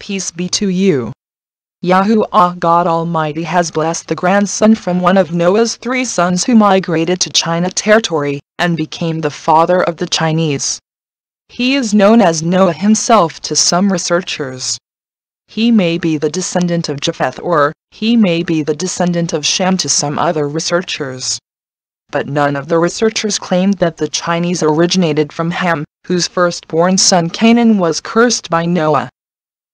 Peace be to you. Yahuwah God Almighty has blessed the grandson from one of Noah's 3 sons who migrated to China territory, and became the father of the Chinese. He is known as Noah himself to some researchers. He may be the descendant of Japheth, or he may be the descendant of Shem to some other researchers. But none of the researchers claimed that the Chinese originated from Ham, whose firstborn son Canaan was cursed by Noah.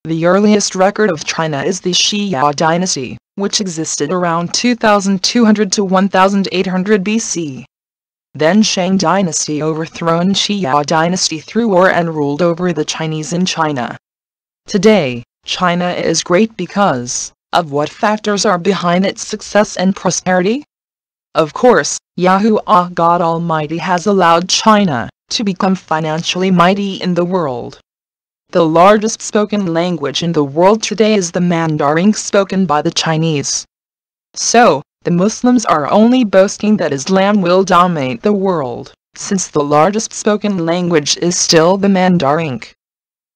The earliest record of China is the Xia dynasty, which existed around 2200 to 1800 BC. Then Shang dynasty overthrown Xia dynasty through war and ruled over the Chinese in China. Today, China is great because of what factors are behind its success and prosperity? Of course, Yahuwah God Almighty has allowed China to become financially mighty in the world. The largest spoken language in the world today is the Mandarin spoken by the Chinese. So, the Muslims are only boasting that Islam will dominate the world, since the largest spoken language is still the Mandarin.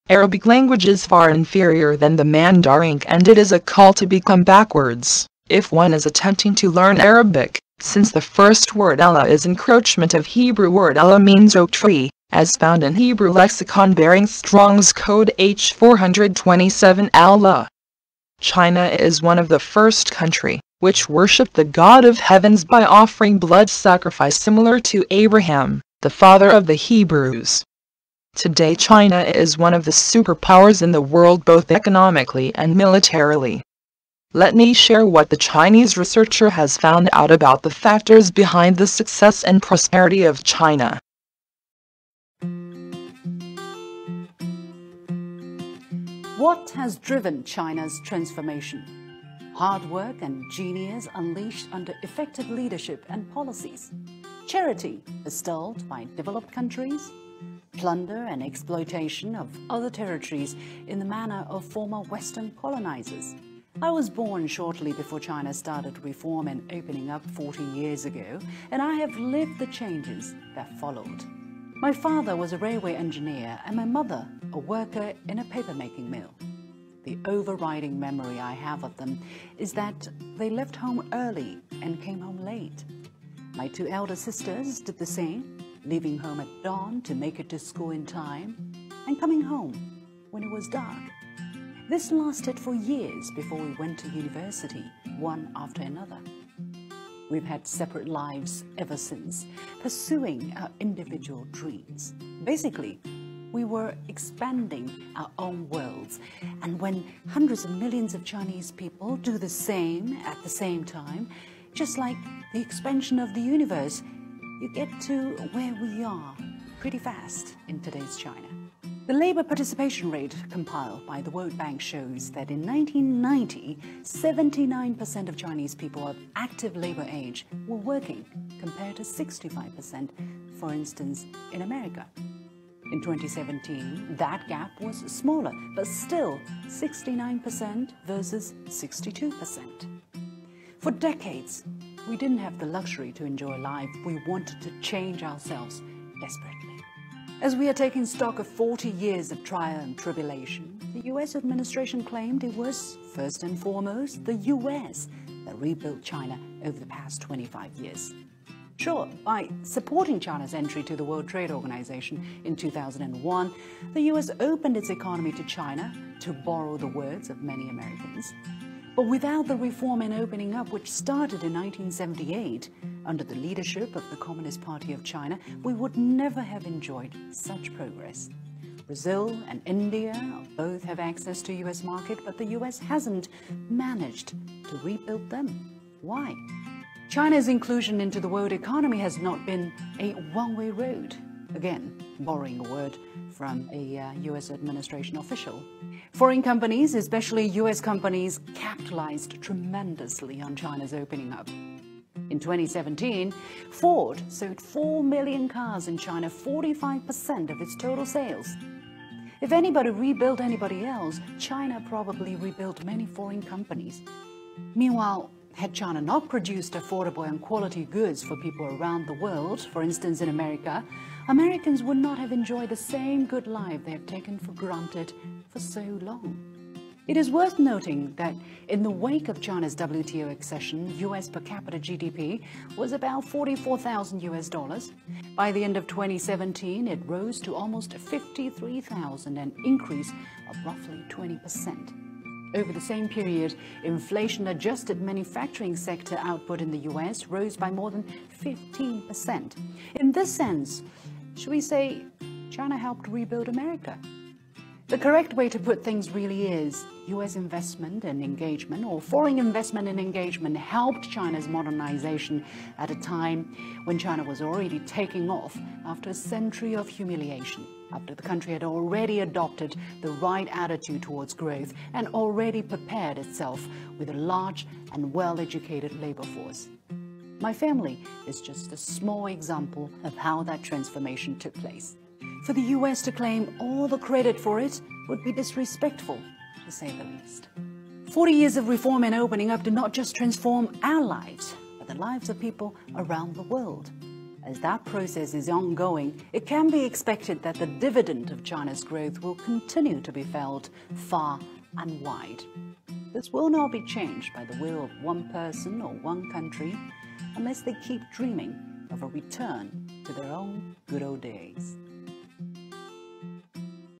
Arabic language is far inferior than the Mandarin, and it is a call to become backwards if one is attempting to learn Arabic, since the first word Allah is encroachment of Hebrew word Allah means oak tree, as found in Hebrew lexicon bearing Strong's code H427 Allah. China is one of the first country which worshipped the God of heavens by offering blood sacrifice similar to Abraham, the father of the Hebrews. Today China is one of the superpowers in the world both economically and militarily. Let me share what the Chinese researcher has found out about the factors behind the success and prosperity of China. What has driven China's transformation? Hard work and genius unleashed under effective leadership and policies. Charity bestowed by developed countries. Plunder and exploitation of other territories in the manner of former Western colonizers. I was born shortly before China started reform and opening up 40 years ago, and I have lived the changes that followed. My father was a railway engineer and my mother a worker in a papermaking mill. The overriding memory I have of them is that they left home early and came home late. My 2 elder sisters did the same, leaving home at dawn to make it to school in time, and coming home when it was dark. This lasted for years before we went to university, one after another. We've had separate lives ever since, pursuing our individual dreams. Basically, we were expanding our own worlds, and when hundreds of millions of Chinese people do the same at the same time, just like the expansion of the universe, you get to where we are pretty fast in today's China. The labor participation rate compiled by the World Bank shows that in 1990, 79% of Chinese people of active labor age were working, compared to 65%, for instance, in America. In 2017, that gap was smaller, but still 69% versus 62%. For decades, we didn't have the luxury to enjoy life. We wanted to change ourselves desperately. As we are taking stock of 40 years of trial and tribulation, the US administration claimed it was, first and foremost, the US that rebuilt China over the past 25 years. Sure, by supporting China's entry to the World Trade Organization in 2001, the US opened its economy to China, to borrow the words of many Americans. But without the reform and opening up which started in 1978, under the leadership of the Communist Party of China, we would never have enjoyed such progress. Brazil and India both have access to US market, but the US hasn't managed to rebuild them. Why? China's inclusion into the world economy has not been a one-way road. Again, borrowing a word from a US administration official. Foreign companies, especially US companies, capitalized tremendously on China's opening up. In 2017, Ford sold 4 million cars in China, 45% of its total sales. If anybody rebuilt anybody else, China probably rebuilt many foreign companies. Meanwhile, had China not produced affordable and quality goods for people around the world, for instance in America, Americans would not have enjoyed the same good life they have taken for granted for so long. It is worth noting that in the wake of China's WTO accession, US per capita GDP was about $44,000. By the end of 2017, it rose to almost 53,000, an increase of roughly 20%. Over the same period, inflation-adjusted manufacturing sector output in the US rose by more than 15%. In this sense, should we say China helped rebuild America? The correct way to put things really is US investment and engagement, or foreign investment and engagement, helped China's modernization at a time when China was already taking off after a century of humiliation, after the country had already adopted the right attitude towards growth and already prepared itself with a large and well-educated labor force. My family is just a small example of how that transformation took place. For the US to claim all the credit for it would be disrespectful, to say the least. 40 years of reform and opening up did not just transform our lives, but the lives of people around the world. As that process is ongoing, it can be expected that the dividend of China's growth will continue to be felt far and wide. This will not be changed by the will of one person or one country unless they keep dreaming of a return to their own good old days.